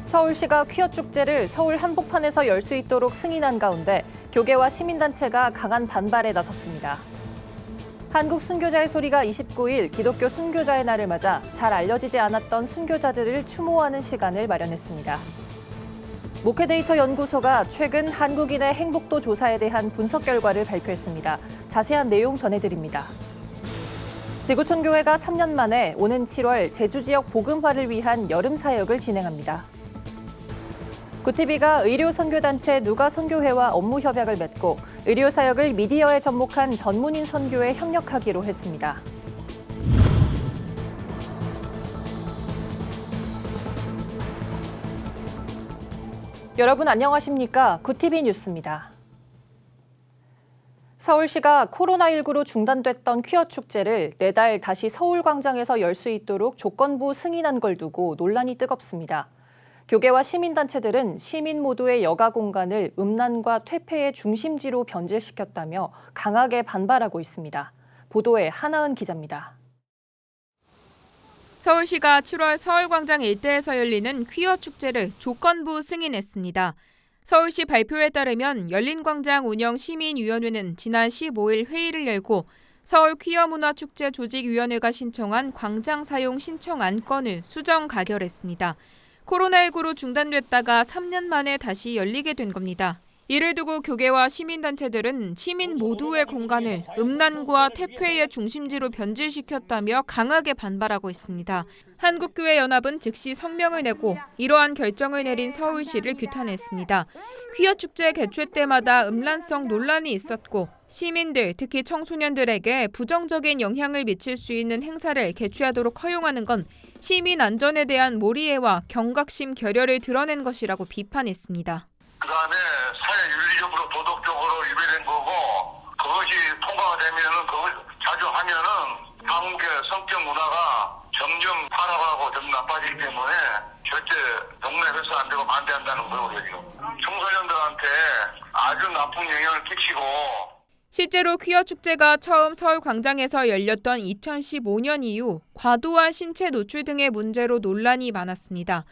서울시가 퀴어 축제를 서울 한복판에서 열 수 있도록 승인한 가운데 교계와 시민단체가 강한 반발에 나섰습니다. 한국 순교자의 소리가 29일 기독교 순교자의 날을 맞아 잘 알려지지 않았던 순교자들을 추모하는 시간을 마련했습니다. 목회데이터 연구소가 최근 한국인의 행복도 조사에 대한 분석 결과를 발표했습니다. 자세한 내용 전해드립니다. 지구촌교회가 3년 만에 오는 7월 제주 지역 복음화를 위한 여름 사역을 진행합니다. 구티비가 의료선교단체 누가선교회와 업무 협약을 맺고 의료사역을 미디어에 접목한 전문인 선교에 협력하기로 했습니다. 여러분 안녕하십니까? 구티비 뉴스입니다. 서울시가 코로나19로 중단됐던 퀴어 축제를 내달 다시 서울광장에서 열 수 있도록 조건부 승인한 걸 두고 논란이 뜨겁습니다. 교계와 시민단체들은 시민 모두의 여가 공간을 음란과 퇴폐의 중심지로 변질시켰다며 강하게 반발하고 있습니다. 보도에 하나은 기자입니다. 서울시가 7월 서울광장 일대에서 열리는 퀴어 축제를 조건부 승인했습니다. 서울시 발표에 따르면 열린광장 운영 시민위원회는 지난 15일 회의를 열고 서울 퀴어 문화축제 조직위원회가 신청한 광장 사용 신청 안건을 수정 가결했습니다. 코로나19로 중단됐다가 3년 만에 다시 열리게 된 겁니다. 이를 두고 교계와 시민단체들은 시민 모두의 공간을 음란과 퇴폐의 중심지로 변질시켰다며 강하게 반발하고 있습니다. 한국교회연합은 즉시 성명을 내고 이러한 결정을 내린 서울시를 규탄했습니다. 퀴어 축제 개최 때마다 음란성 논란이 있었고 시민들, 특히 청소년들에게 부정적인 영향을 미칠 수 있는 행사를 개최하도록 허용하는 건 시민 안전에 대한 몰이해와 경각심 결여를 드러낸 것이라고 비판했습니다. 그다음에 사회 윤리적으로 도덕적으로 위배된 거고 그것이 통과가 되면은 그걸 자주 하면은 한국의 성적 문화가 점점 타락하고 좀 나빠지기 때문에 절대 동네에서 안 되고 반대한다는 거예요. 지금 청소년들한테 아주 나쁜 영향을 끼치고. 실제로 퀴어 축제가 처음 서울 광장에서 열렸던 2015년 이후 과도한 신체 노출 등의 문제로 논란이 많았습니다.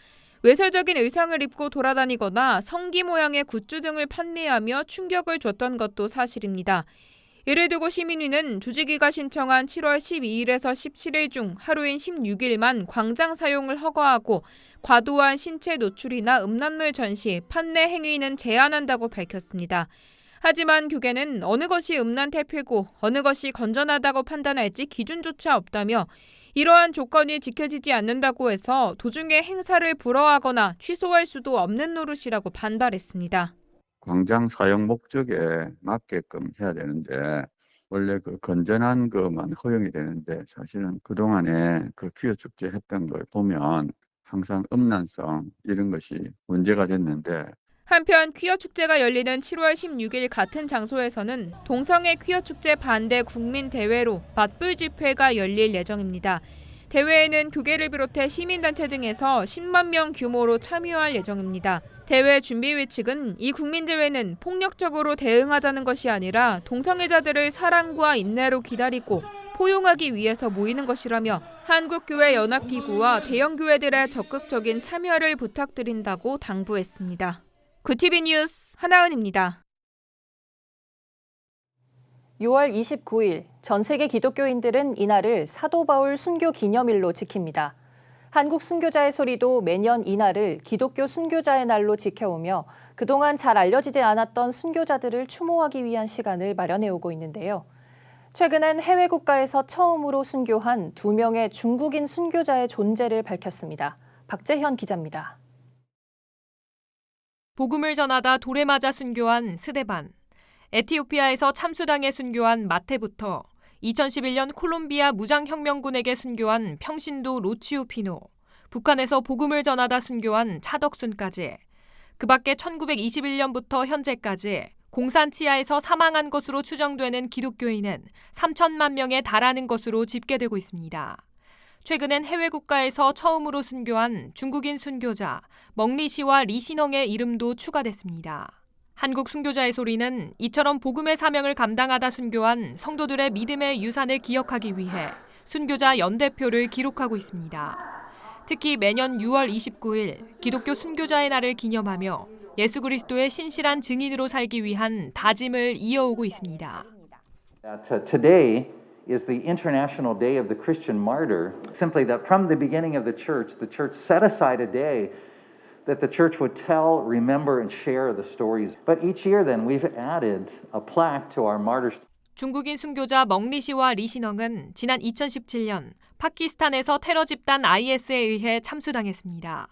외설적인 의상을 입고 돌아다니거나 성기 모양의 굿즈 등을 판매하며 충격을 줬던 것도 사실입니다. 이를 두고 시민위는 조직위가 신청한 7월 12일에서 17일 중 하루인 16일만 광장 사용을 허가하고 과도한 신체 노출이나 음란물 전시, 판매 행위는 제한한다고 밝혔습니다. 하지만 교계는 어느 것이 음란 퇴폐고 어느 것이 건전하다고 판단할지 기준조차 없다며 이러한 조건이 지켜지지 않는다고 해서 도중에 행사를 불허하거나 취소할 수도 없는 노릇이라고 반발했습니다. 광장 사용 목적에 맞게끔 해야 되는데 원래 그 건전한 것만 허용이 되는데 사실은 그동안에 그 퀴어 축제 했던 걸 보면 항상 음란성 이런 것이 문제가 됐는데 한편 퀴어 축제가 열리는 7월 16일 같은 장소에서는 동성애 퀴어 축제 반대 국민 대회로 맞불 집회가 열릴 예정입니다. 대회에는 교계를 비롯해 시민단체 등에서 10만 명 규모로 참여할 예정입니다. 대회 준비위 측은 이 국민대회는 폭력적으로 대응하자는 것이 아니라 동성애자들을 사랑과 인내로 기다리고 포용하기 위해서 모이는 것이라며 한국교회연합기구와 대형교회들의 적극적인 참여를 부탁드린다고 당부했습니다. 구티비 뉴스 하나은입니다. 6월 29일 전 세계 기독교인들은 이날을 사도 바울 순교 기념일로 지킵니다. 한국 순교자의 소리도 매년 이날을 기독교 순교자의 날로 지켜오며 그동안 잘 알려지지 않았던 순교자들을 추모하기 위한 시간을 마련해오고 있는데요. 최근엔 해외 국가에서 처음으로 순교한 2명의 중국인 순교자의 존재를 밝혔습니다. 박재현 기자입니다. 복음을 전하다 돌에 맞아 순교한 스데반, 에티오피아에서 참수당해 순교한 마테부터 2011년 콜롬비아 무장혁명군에게 순교한 평신도 로치오 피노, 북한에서 복음을 전하다 순교한 차덕순까지 그 밖에 1921년부터 현재까지 공산 치하에서 사망한 것으로 추정되는 기독교인은 3천만 명에 달하는 것으로 집계되고 있습니다. 최근엔 해외 국가에서 처음으로 순교한 중국인 순교자 멍리시와 리신엉의 이름도 추가됐습니다. 한국 순교자의 소리는 이처럼 복음의 사명을 감당하다 순교한 성도들의 믿음의 유산을 기억하기 위해 순교자 연대표를 기록하고 있습니다. 특히 매년 6월 29일 기독교 순교자의 날을 기념하며 예수 그리스도의 신실한 증인으로 살기 위한 다짐을 이어오고 있습니다. Today is the International Day of the Christian Martyr. Simply that from the beginning of the church set aside a day that the church would tell, remember, and share the stories. But each year then we've added a plaque to our martyrs. 중국인 순교자 멍리 씨와 리 신엉은 지난 2017년 파키스탄에서 테러 집단 IS에 의해 참수당했습니다.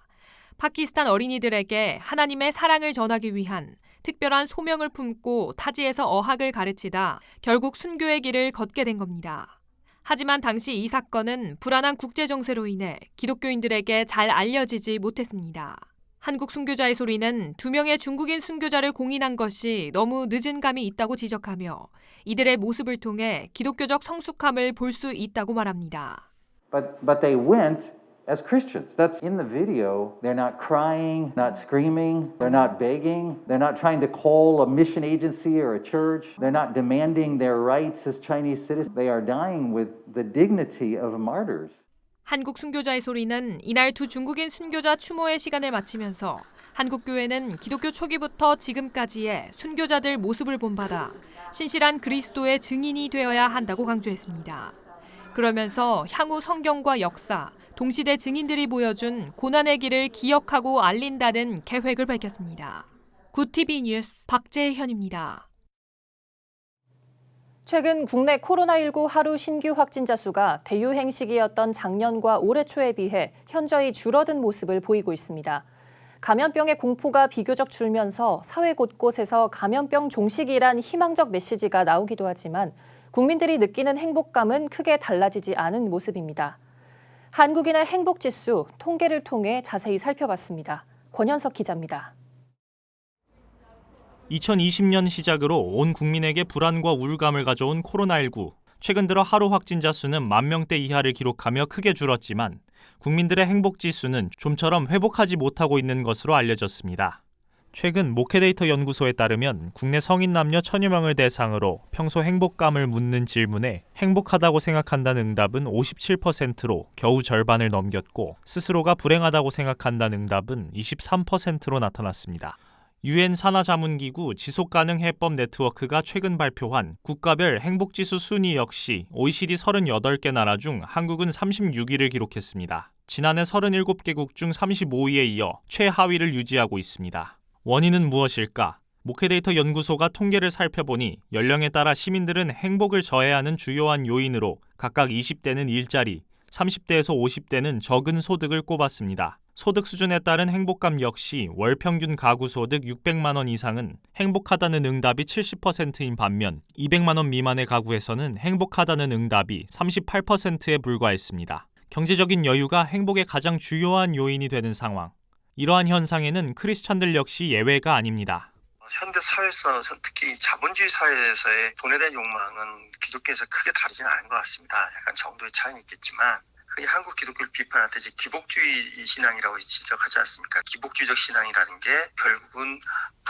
파키스탄 어린이들에게 하나님의 사랑을 전하기 위한 특별한 소명을 품고 타지에서 어학을 가르치다 결국 순교의 길을 걷게 된 겁니다. 하지만 당시 이 사건은 불안한 국제 정세로 인해 기독교인들에게 잘 알려지지 못했습니다. 한국 순교자의 소리는 2명의 중국인 순교자를 공인한 것이 너무 늦은 감이 있다고 지적하며 이들의 모습을 통해 기독교적 성숙함을 볼 수 있다고 말합니다. But they went as Christians. That's in the video. They're not crying, not screaming, they're not begging, they're not trying to call a mission agency or a church, they're not demanding their rights as Chinese citizens. They are dying with the dignity of martyrs. 한국 순교자의 소리는 이날 두 중국인 순교자 추모의 시간을 마치면서 한국 교회는 기독교 초기부터 지금까지의 순교자들 모습을 본받아 신실한 그리스도의 증인이 되어야 한다고 강조했습니다. 그러면서 향후 성경과 역사, 동시대 증인들이 보여준 고난의 길을 기억하고 알린다는 계획을 밝혔습니다. 굿TV 뉴스 박재현입니다. 최근 국내 코로나19 하루 신규 확진자 수가 대유행 시기였던 작년과 올해 초에 비해 현저히 줄어든 모습을 보이고 있습니다. 감염병의 공포가 비교적 줄면서 사회 곳곳에서 감염병 종식이란 희망적 메시지가 나오기도 하지만 국민들이 느끼는 행복감은 크게 달라지지 않은 모습입니다. 한국인의 행복지수 통계를 통해 자세히 살펴봤습니다. 권현석 기자입니다. 2020년 시작으로 온 국민에게 불안과 우울감을 가져온 코로나19. 최근 들어 하루 확진자 수는 10,000명대 이하를 기록하며 크게 줄었지만 국민들의 행복지수는 좀처럼 회복하지 못하고 있는 것으로 알려졌습니다. 최근 모케데이터 연구소에 따르면 국내 성인 남녀 1,000여 명을 대상으로 평소 행복감을 묻는 질문에 행복하다고 생각한다는 응답은 57%로 겨우 절반을 넘겼고 스스로가 불행하다고 생각한다는 응답은 23%로 나타났습니다. UN 산하자문기구 지속가능해법 네트워크가 최근 발표한 국가별 행복지수 순위 역시 OECD 38개 나라 중 한국은 36위를 기록했습니다. 지난해 37개국 중 35위에 이어 최하위를 유지하고 있습니다. 원인은 무엇일까? 모케데이터 연구소가 통계를 살펴보니 연령에 따라 시민들은 행복을 저해하는 주요한 요인으로 각각 20대는 일자리, 30대에서 50대는 적은 소득을 꼽았습니다. 소득 수준에 따른 행복감 역시 월 평균 가구 소득 600만 원 이상은 행복하다는 응답이 70%인 반면 200만 원 미만의 가구에서는 행복하다는 응답이 38%에 불과했습니다. 경제적인 여유가 행복의 가장 주요한 요인이 되는 상황. 이러한 현상에는 크리스찬들 역시 예외가 아닙니다. 현대 사회에서 특히 자본주의 사회에서의 돈에 대한 욕망은 기독교에서 크게 다르지는 않은 것 같습니다. 약간 정도의 차이는 있겠지만 흔히 한국 기독교를 비판할 때 이제 기복주의 신앙이라고 지적하지 않습니까? 기복주의적 신앙이라는 게 결국은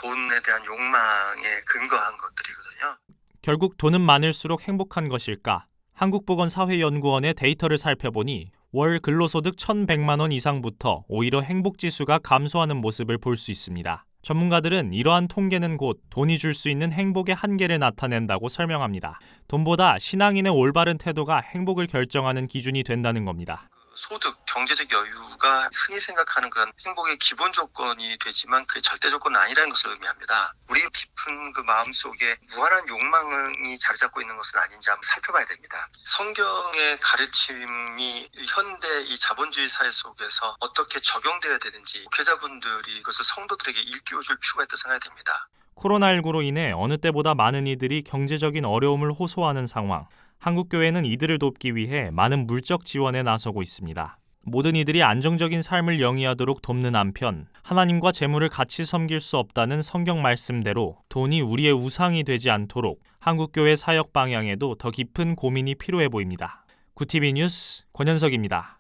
돈에 대한 욕망에 근거한 것들이거든요. 결국 돈은 많을수록 행복한 것일까? 한국보건사회연구원의 데이터를 살펴보니 월 근로소득 1,100만 원 이상부터 오히려 행복지수가 감소하는 모습을 볼 수 있습니다. 전문가들은 이러한 통계는 곧 돈이 줄 수 있는 행복의 한계를 나타낸다고 설명합니다. 돈보다 신앙인의 올바른 태도가 행복을 결정하는 기준이 된다는 겁니다. 소득, 경제적 여유가 흔히 생각하는 그런 행복의 기본 조건이 되지만 그게 절대 조건은 아니라는 것을 의미합니다. 우리 깊은 그 마음속에 무한한 욕망이 자리 잡고 있는 것은 아닌지 한번 살펴봐야 됩니다. 성경의 가르침이 현대 이 자본주의 사회 속에서 어떻게 적용되어야 되는지 목회자분들이 이것을 성도들에게 일깨워줄 필요가 있다고 생각이 됩니다. 코로나19로 인해 어느 때보다 많은 이들이 경제적인 어려움을 호소하는 상황. 한국교회는 이들을 돕기 위해 많은 물적 지원에 나서고 있습니다. 모든 이들이 안정적인 삶을 영위하도록 돕는 한편 하나님과 재물을 같이 섬길 수 없다는 성경 말씀대로 돈이 우리의 우상이 되지 않도록 한국교회 사역 방향에도 더 깊은 고민이 필요해 보입니다. 굿TV 뉴스 권현석입니다.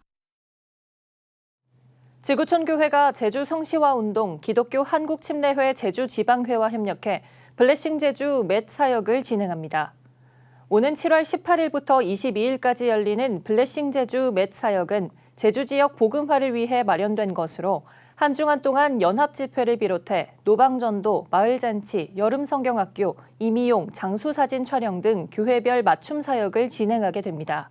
지구촌교회가 제주 성시화운동 기독교 한국침례회 제주지방회와 협력해 블레싱 제주 맷 사역을 진행합니다. 오는 7월 18일부터 22일까지 열리는 블레싱 제주 맷 사역은 제주 지역 복음화를 위해 마련된 것으로 한 주간 동안 연합집회를 비롯해 노방전도, 마을잔치, 여름성경학교, 임의용, 장수사진 촬영 등 교회별 맞춤 사역을 진행하게 됩니다.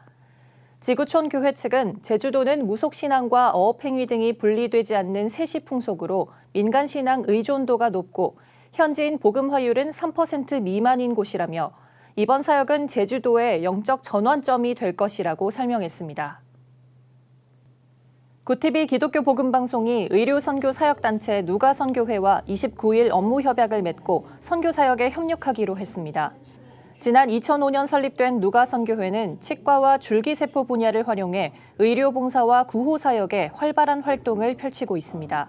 지구촌 교회 측은 제주도는 무속신앙과 어업행위 등이 분리되지 않는 세시 풍속으로 민간신앙 의존도가 높고 현지인 복음화율은 3% 미만인 곳이라며 이번 사역은 제주도의 영적 전환점이 될 것이라고 설명했습니다. 구티비 기독교 복음방송이 의료선교 사역단체 누가선교회와 29일 업무 협약을 맺고 선교 사역에 협력하기로 했습니다. 지난 2005년 설립된 누가선교회는 치과와 줄기세포 분야를 활용해 의료봉사와 구호사역에 활발한 활동을 펼치고 있습니다.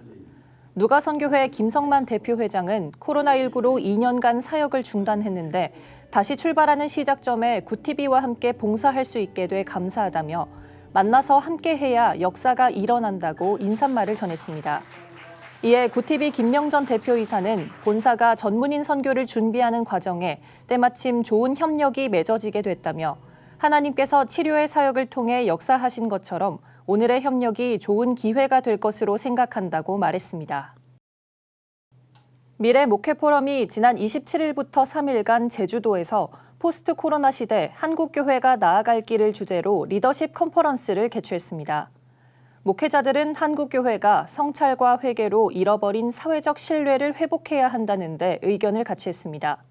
누가선교회 김성만 대표회장은 코로나19로 2년간 사역을 중단했는데 다시 출발하는 시작점에 구티비와 함께 봉사할 수 있게 돼 감사하다며 만나서 함께해야 역사가 일어난다고 인사말을 전했습니다. 이에 구티비 김명전 대표이사는 본사가 전문인 선교를 준비하는 과정에 때마침 좋은 협력이 맺어지게 됐다며 하나님께서 치료의 사역을 통해 역사하신 것처럼 오늘의 협력이 좋은 기회가 될 것으로 생각한다고 말했습니다. 미래 목회 포럼이 지난 27일부터 3일간 제주도에서 포스트 코로나 시대 한국교회가 나아갈 길을 주제로 리더십 컨퍼런스를 개최했습니다. 목회자들은 한국교회가 성찰과 회개로 잃어버린 사회적 신뢰를 회복해야 한다는 데 의견을 같이 했습니다.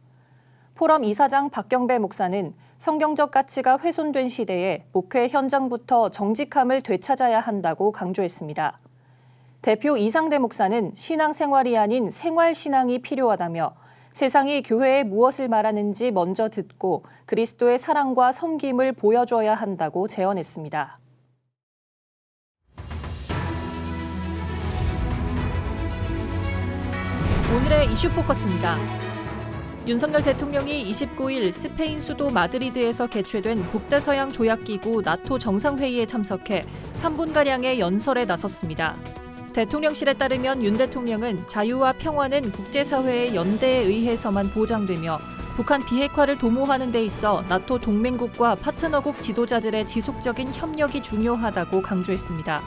포럼 이사장 박경배 목사는 성경적 가치가 훼손된 시대에 목회 현장부터 정직함을 되찾아야 한다고 강조했습니다. 대표 이상대 목사는 신앙생활이 아닌 생활신앙이 필요하다며 세상이 교회에 무엇을 말하는지 먼저 듣고 그리스도의 사랑과 섬김을 보여줘야 한다고 제언했습니다. 오늘의 이슈 포커스입니다. 윤석열 대통령이 29일 스페인 수도 마드리드에서 개최된 북대서양 조약기구 나토 정상회의에 참석해 3분가량의 연설에 나섰습니다. 대통령실에 따르면 윤 대통령은 자유와 평화는 국제사회의 연대에 의해서만 보장되며 북한 비핵화를 도모하는 데 있어 나토 동맹국과 파트너국 지도자들의 지속적인 협력이 중요하다고 강조했습니다.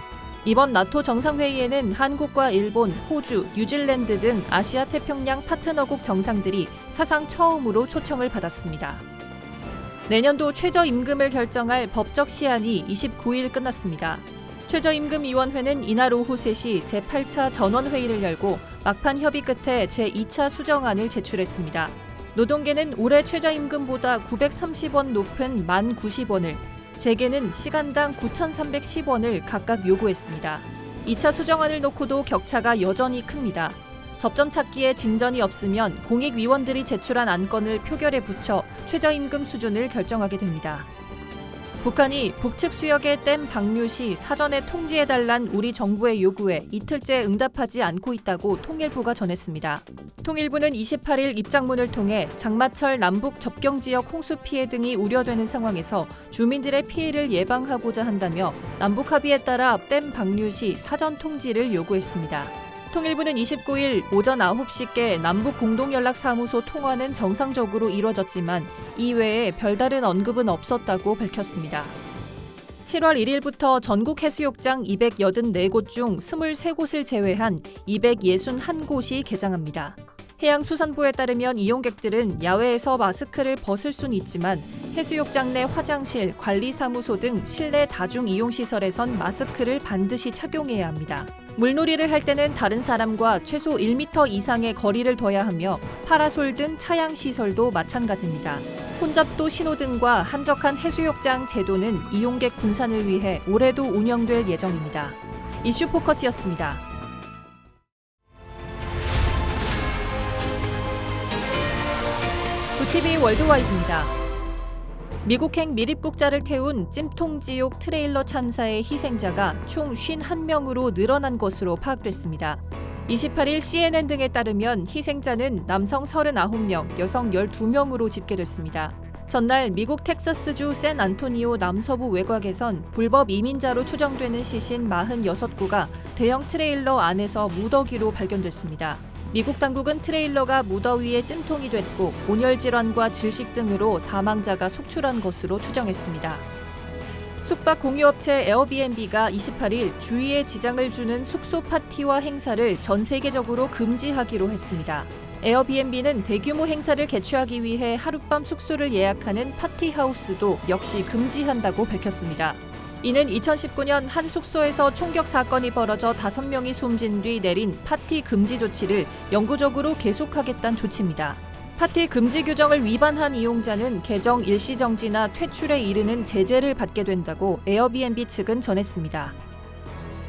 이번 나토 정상회의에는 한국과 일본, 호주, 뉴질랜드 등 아시아 태평양 파트너국 정상들이 사상 처음으로 초청을 받았습니다. 내년도 최저임금을 결정할 법적 시한이 29일 끝났습니다. 최저임금위원회는 이날 오후 3시 제8차 전원회의를 열고 막판 협의 끝에 제2차 수정안을 제출했습니다. 노동계는 올해 최저임금보다 930원 높은 1090원을, 재계는 시간당 9,310원을 각각 요구했습니다. 2차 수정안을 놓고도 격차가 여전히 큽니다. 접점 찾기에 진전이 없으면 공익위원들이 제출한 안건을 표결에 붙여 최저임금 수준을 결정하게 됩니다. 북한이 북측 수역의 댐 방류 시 사전에 통지해달란 우리 정부의 요구에 이틀째 응답하지 않고 있다고 통일부가 전했습니다. 통일부는 28일 입장문을 통해 장마철 남북 접경지역 홍수 피해 등이 우려되는 상황에서 주민들의 피해를 예방하고자 한다며 남북 합의에 따라 댐 방류 시 사전 통지를 요구했습니다. 통일부는 29일 오전 9시께 남북 공동연락사무소 통화는 정상적으로 이뤄졌지만 이외에 별다른 언급은 없었다고 밝혔습니다. 7월 1일부터 전국 해수욕장 284곳 중 23곳을 제외한 261곳이 개장합니다. 해양수산부에 따르면 이용객들은 야외에서 마스크를 벗을 수는 있지만 해수욕장 내 화장실, 관리사무소 등 실내 다중이용시설에선 마스크를 반드시 착용해야 합니다. 물놀이를 할 때는 다른 사람과 최소 1m 이상의 거리를 둬야 하며 파라솔 등 차양시설도 마찬가지입니다. 혼잡도 신호등과 한적한 해수욕장 제도는 이용객 분산을 위해 올해도 운영될 예정입니다. 이슈 포커스였습니다. 구티비 월드와이드입니다. 미국행 미립국자를 태운 찜통지옥 트레일러 참사의 희생자가 총 51명으로 늘어난 것으로 파악됐습니다. 28일 CNN 등에 따르면 희생자는 남성 39명, 여성 12명으로 집계됐습니다. 전날 미국 텍사스주 샌안토니오 남서부 외곽에선 불법 이민자로 추정되는 시신 46구가 대형 트레일러 안에서 무더기로 발견됐습니다. 미국 당국은 트레일러가 무더위에 찜통이 됐고 온열 질환과 질식 등으로 사망자가 속출한 것으로 추정했습니다. 숙박 공유업체 에어비앤비가 28일 주위에 지장을 주는 숙소 파티와 행사를 전 세계적으로 금지하기로 했습니다. 에어비앤비는 대규모 행사를 개최하기 위해 하룻밤 숙소를 예약하는 파티하우스도 역시 금지한다고 밝혔습니다. 이는 2019년 한 숙소에서 총격 사건이 벌어져 5명이 숨진 뒤 내린 파티 금지 조치를 영구적으로 계속하겠다는 조치입니다. 파티 금지 규정을 위반한 이용자는 계정 일시정지나 퇴출에 이르는 제재를 받게 된다고 에어비앤비 측은 전했습니다.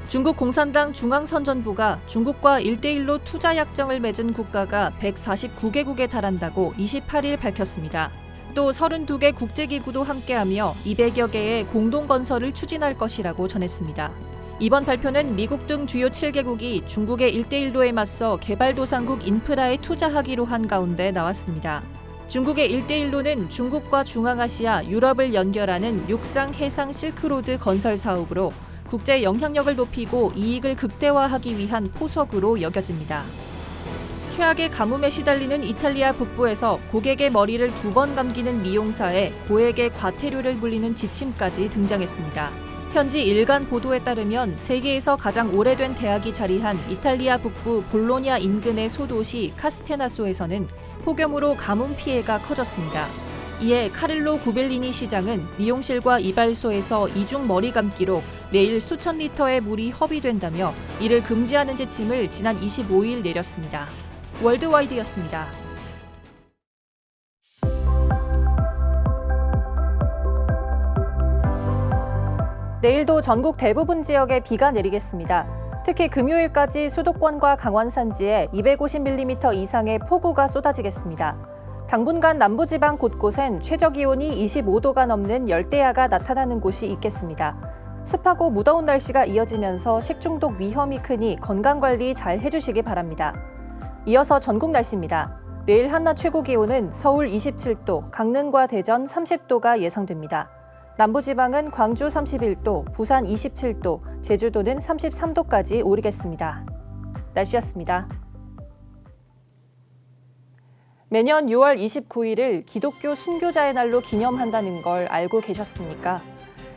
중국 공산당 중앙선전부가 중국과 1대1로 투자 약정을 맺은 국가가 149개국에 달한다고 28일 밝혔습니다. 또 32개 국제기구도 함께하며 200여 개의 공동건설을 추진할 것이라고 전했습니다. 이번 발표는 미국 등 주요 7개국이 중국의 1대1로에 맞서 개발도상국 인프라에 투자하기로 한 가운데 나왔습니다. 중국의 1대1로는 중국과 중앙아시아, 유럽을 연결하는 육상, 해상 실크로드 건설 사업으로 국제 영향력을 높이고 이익을 극대화하기 위한 포석으로 여겨집니다. 최악의 가뭄에 시달리는 이탈리아 북부에서 고객의 머리를 2번 감기는 미용사에 고액의 과태료를 물리는 지침까지 등장했습니다. 현지 일간 보도에 따르면 세계에서 가장 오래된 대학이 자리한 이탈리아 북부 볼로냐 인근의 소도시 카스테나소에서는 폭염으로 가뭄 피해가 커졌습니다. 이에 카를로 구벨리니 시장은 미용실과 이발소에서 이중 머리 감기로 매일 수천 리터의 물이 허비된다며 이를 금지하는 지침을 지난 25일 내렸습니다. 월드와이드였습니다. 내일도 전국 대부분 지역에 비가 내리겠습니다. 특히 금요일까지 수도권과 강원 산지에 250mm 이상의 폭우가 쏟아지겠습니다. 당분간 남부지방 곳곳엔 최저기온이 25도가 넘는 열대야가 나타나는 곳이 있겠습니다. 습하고 무더운 날씨가 이어지면서 식중독 위험이 크니 건강관리 잘 해주시기 바랍니다. 이어서 전국 날씨입니다. 내일 한낮 최고기온은 서울 27도, 강릉과 대전 30도가 예상됩니다. 남부지방은 광주 31도, 부산 27도, 제주도는 33도까지 오르겠습니다. 날씨였습니다. 매년 6월 29일을 기독교 순교자의 날로 기념한다는 걸 알고 계셨습니까?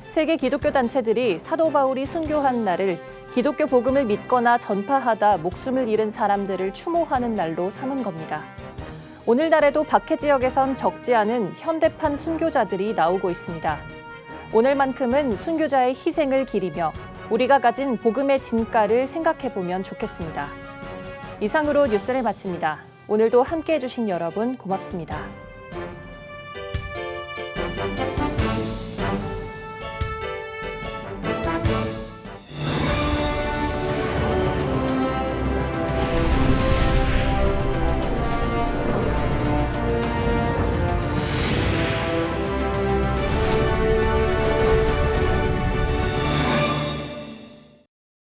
세계 기독교 단체들이 사도 바울이 순교한 날을 기독교 복음을 믿거나 전파하다 목숨을 잃은 사람들을 추모하는 날로 삼은 겁니다. 오늘날에도 박해 지역에선 적지 않은 현대판 순교자들이 나오고 있습니다. 오늘만큼은 순교자의 희생을 기리며 우리가 가진 복음의 진가를 생각해보면 좋겠습니다. 이상으로 뉴스를 마칩니다. 오늘도 함께해 주신 여러분 고맙습니다.